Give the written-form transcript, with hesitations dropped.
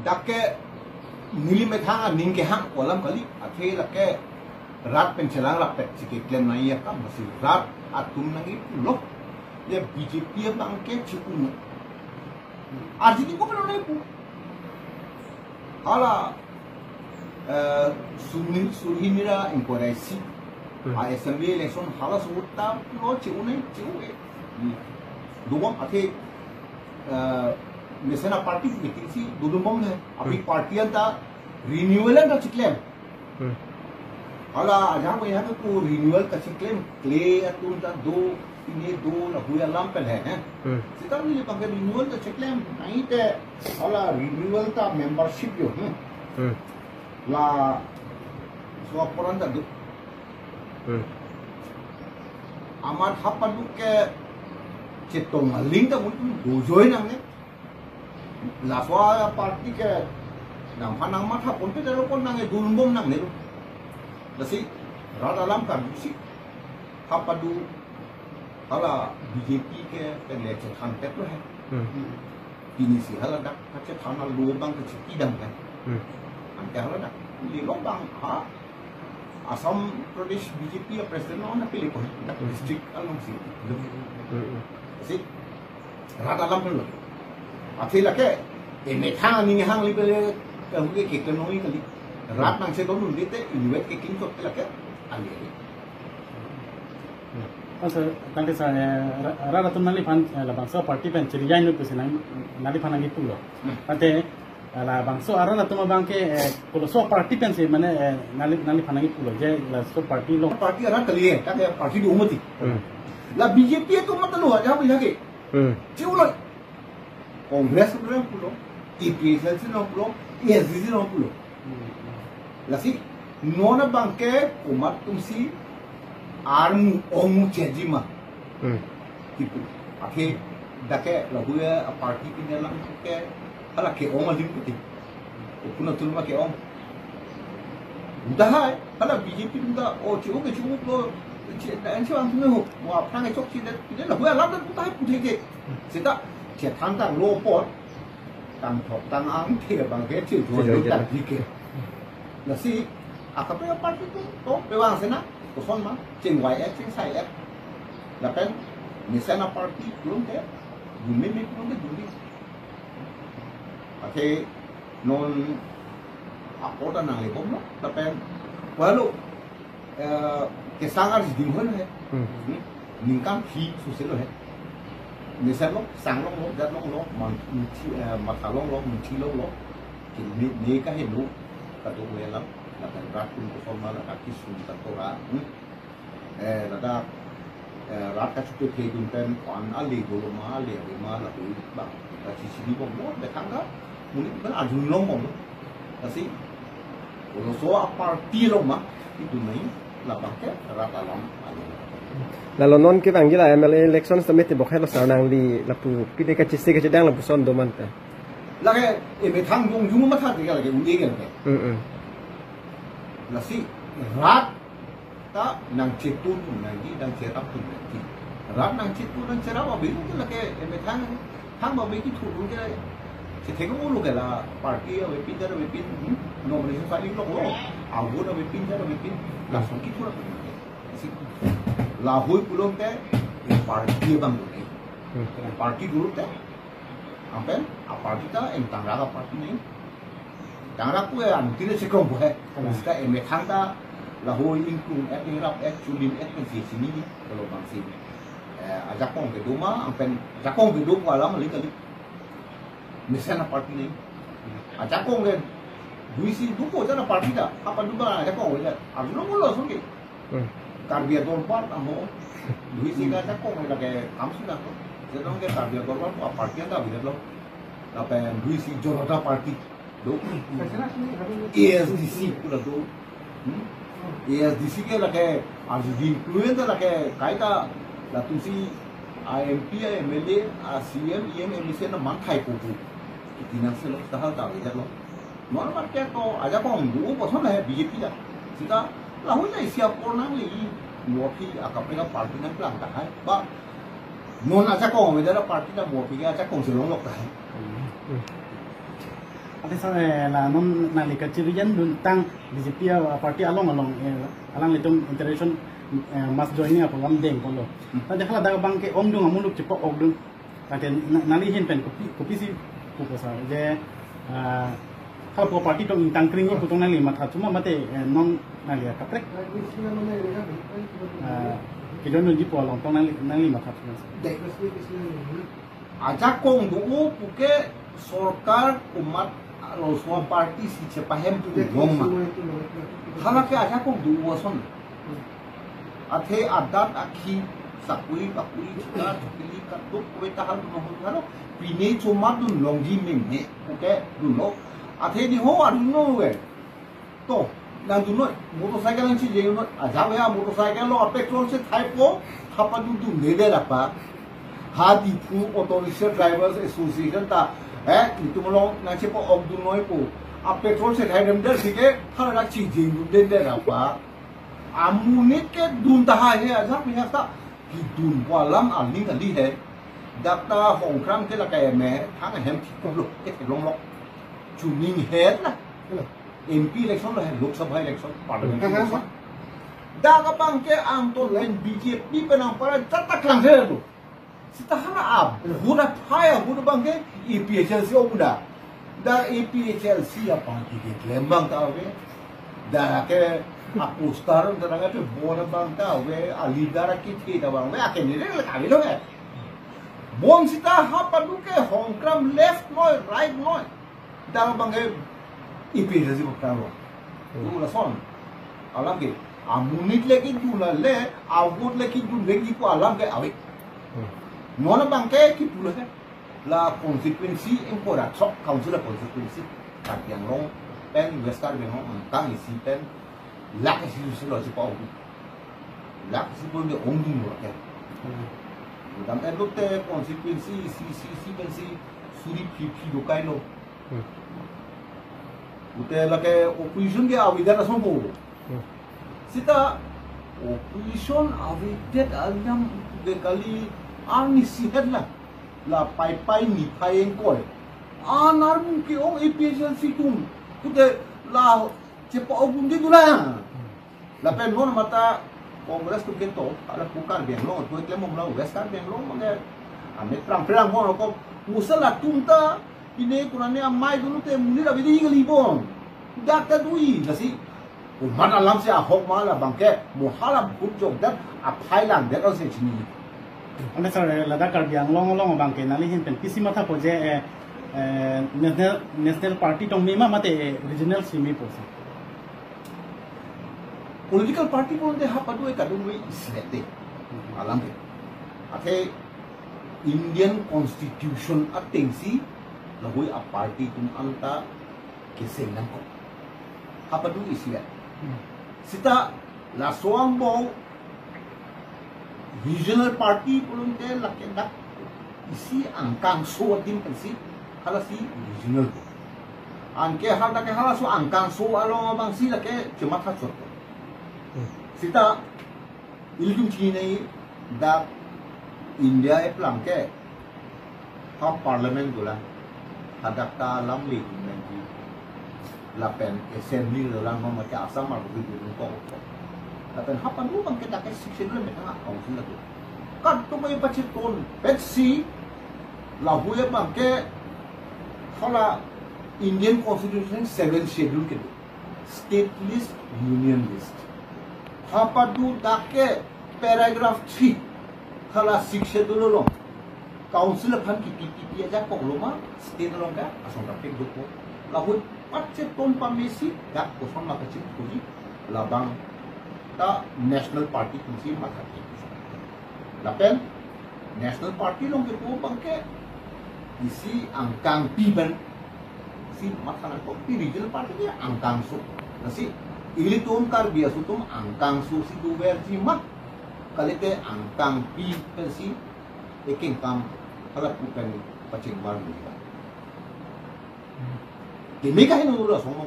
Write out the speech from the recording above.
ดักแกนิลิเมทังนิงเกหังวอลัมกะลิอะเทละแกรัฐเป็นฉลังละเป็ดสิเกเคลมนายะกะมาสิรัฐอะตุมนังอีโลye BJP bangke cikunu artinya kok pernah lepu ala surhinira inkoresi a assembly election hala sutta lo cikune cikuwe dua ate misalnya parti meeting si dudum है अभी पार्टियां ता रिन्यूअल का चिक्लेम ala जहाँ वो यहाँ पे को रिन्यूअल का चिक्लेम क्ले अतुल ता दो ini dua lah huya lampel है sekarang ni pakai renewal tu ceklam naik te ala renewal ta membership yo lah so apuran ta du amat hapan tu ke cetong link ta mungkin bujoi nang ne lah so parti ke nang panang mat hapon pe jero pon nang e dulbom nang ne lah si rada lam kan si hapadu hala BJP ke penlece kantet lo hai ini sih hala dak kace tanah lubang ke idam kan ante hala dak li lubang ha Assam Pradesh BJP ya presiden ona pilih ko dak district along si rata lam lo athila ke eme thang ni hang li pele ke ke noi kali rat nang se don dite invite ke king ko ke ali kanti saya rara tu nali pan la bangsa parti pen ceria ini tu senang nali pan lagi pulo. Kante la bangsa arana tu mabangke kalau so parti pen se mana nali pan lagi pulo. Jadi la so parti lo. Parti arana kali ya, tak parti di umati. La BJP itu mata lo aja apa lagi? Cium lo. Kongres tu orang pulo, IPSL tu orang pulo, ESDC orang pulo. La si nona bangke umat tumsi arm omu cejima tipo akhe dake lagu ya parti pinalang ke ala ke om alim piti puna tulma ke om udah hai ala BJP udah oh cukup ke cukup lo dan cuman tu ho wa phang ke chok chi de lagu ya lam udah putih ke sita che thang tang lo pot tang thok tang ang the bang ke chi jo tak dike la si akape parti tu to pewang sena kosong mah, ceng YX, ceng saya, lapan misalnya parti belum ke, bumi belum ke bumi, oke, non apa dah nang lekom lah, lapan, walau kesangar di mana है, निकाम ही सुसेल है, misalnya sanglong lo, jatlong lo, matalong lo, muncilong lo, ni kah hidup, kata gue lah. Lakan rakun kosoma la kaki sunta tora lada raka chupe thegum pen on ali goloma ali ma la hui ba ta chi chi bom lo de kanga muni ban ajun long bom asi kalau so a parti lo ma itu nai la bangke rata lam lalu non ke bang gila MLA election summit bok hello sarnang li lapu pide ka chisi ka chedang lapu son do man ta lage e me thang yong yum ma tha de ga lage uni ga lage nasi rat ta nang cetun nanti nang cerap tu nanti rat nang cetun nang cerap apa itu tu lagi eme thang apa itu tu tu kira cetega mulu kala parti apa pindah apa pin nominasi filing lo awu apa pindah apa pin langsung kita lah nasi lahui pulang te parti bang dulu parti dulu te apa parti ta tangga parti ni tangga ku ya tidak sekarang buat kita eme thangta lahoy ingkung at hirap at chulin at sini kalau bangsi ajakong ke duma ampen ajakong ke duma alam kali misalnya parti ni ajakong ke duisi duko jana parti dah apa duba ajakong ya ajuno mulu sungi karbia dorpat amo duisi ka ajakong ke lagi kamu sudah tu jadi ke karbia dorpat parti anda bila lo apa duisi jorota parti do ESDC pula do ESDC के लगे आज दी influence लगे कायदा लातुसी IMP MLA CM EM MLC ना मान खाई कोपु इतना से लोग सहाल तावे जलो नॉन मार्केट को आजा को हम दो पसंद है BJP जा सीधा लाहौर ना इसी आप कोना ले मोफी आकापे का पार्टी ना प्लान का है बा नॉन आजा को हम इधर पार्टी ना मोफी का आजा को से लोग लगता है Ada saya lah non nalika cirian duntang BJP parti along alang itu interaction mas joining apa deng kono. Tadi kalau daga bangke om dung amuluk cepak om dung. Kata nalihin pen kopi si kupo sa. Je kalau parti tu intang kering itu tu nali mat cuma mate non nali kaprek. Kita nunjuk polong tu nali mat cuma. Ajak kong dulu puke sorkar umat semua parti si cepahem tulong mah. Kalau ke ajak kong dulu wason. Ate adat akhi sakui cita pilih katuk kue tahan nomor karo pini cuma dun longji menge puke dulu. Ate di ho adu no we. To nang dulu motorcycle yang si jenut ajak ya motorcycle lo petrol se thaipo apa dulu nede apa. Hadi pu Auto Rickshaw Drivers Association ta itu melong nanti po om dun noi po a petrol se thai dem der sike thara chi jing dun den der apa amunit ke dun ta hai he aja pihak ta ki dun walam aling kali he dakta hong kram ke la kai me thang hem thi ko lo ke long lo chuning head na MP election la Lok Sabha election parliament election da ka bang ke ang to len BJP penang para tatak lang he lo Sitahana budak payah budak bangke EPHLC udah, dah EPHLC apa kita lembang tahu ke, dah ke aku sekarang terangnya ke budak bang tahu ke alidara kita bang, akan ni leh kali loh ke, buang sita apa tu ke hongkram left noy right noy, dah bangke EPHLC bukan lo, tu lah son, alam ke, amunit lagi tu lah le, awut lagi tu lagi ku alam ke awik. Nona bangke ki pula kan la konsekwensi engkora sok council la konsekwensi kat yang long pen westar ben hong tang isi pen lak si lo si pau lak si pun de ong ding lo kan dam en te konsekwensi si ben si suri pi do kai lo ute la ke opposition ke avidana sombo sita opposition avidet alyam de kali ani sihat lah pai ni pai engkoi anar mungkin orang EPHLC tu kita lah cepat obung dia tu lah pen non mata kongres tu kento ada bukan biang long tu klem mau western biang long mana ame perang mau kok musala tunta ini kurangnya amai dulu te muni dah bidi ngelibon dak tadui nasi umat alam se ahok mala bangke muhalab hujung dan aphailan dia kan sini Anda saya lada kerja long bangke nalihin pen kisi mata poje national party tong mima mate regional simi posa political party pun de hapa dua kadung we islete alam ke ate Indian constitution atengsi lahui a party tum anta kesenang ko hapa dua islet sita la soang bau regional party pulun te lakendak isi angkang so din pensi hala si regional angke hala ke hala so angkang so alo bang si lake cuma thachot sita iljum chini da India e plan ke ha parliament gula hadakta lamli menji lapen assembly lang ma ka asam mar bu ko Tapi apa dulu bang kita kasih section dulu mereka kau sila tu. Kan tu may pacit ton. Petsi lahu ya bang ke kalau Indian Constitution 7 schedule ke state list, union list. Apa dulu dake paragraph 3 kalau 6 schedule lo. Council kan kipi aja kok loma state lo ka asal tapi dulu. Lahu pacit ton pamesi dak kosong lah pacit kuji labang ta national party kunci mata ki lapen national party long ke po bangke isi angkang piban si mata ko pi regional party ni angkang su nasi ili tum kar biasa tum angkang su si duber si mak kalite angkang pi si eking kam halap bukan pacing baru ni kini kahin nurul somo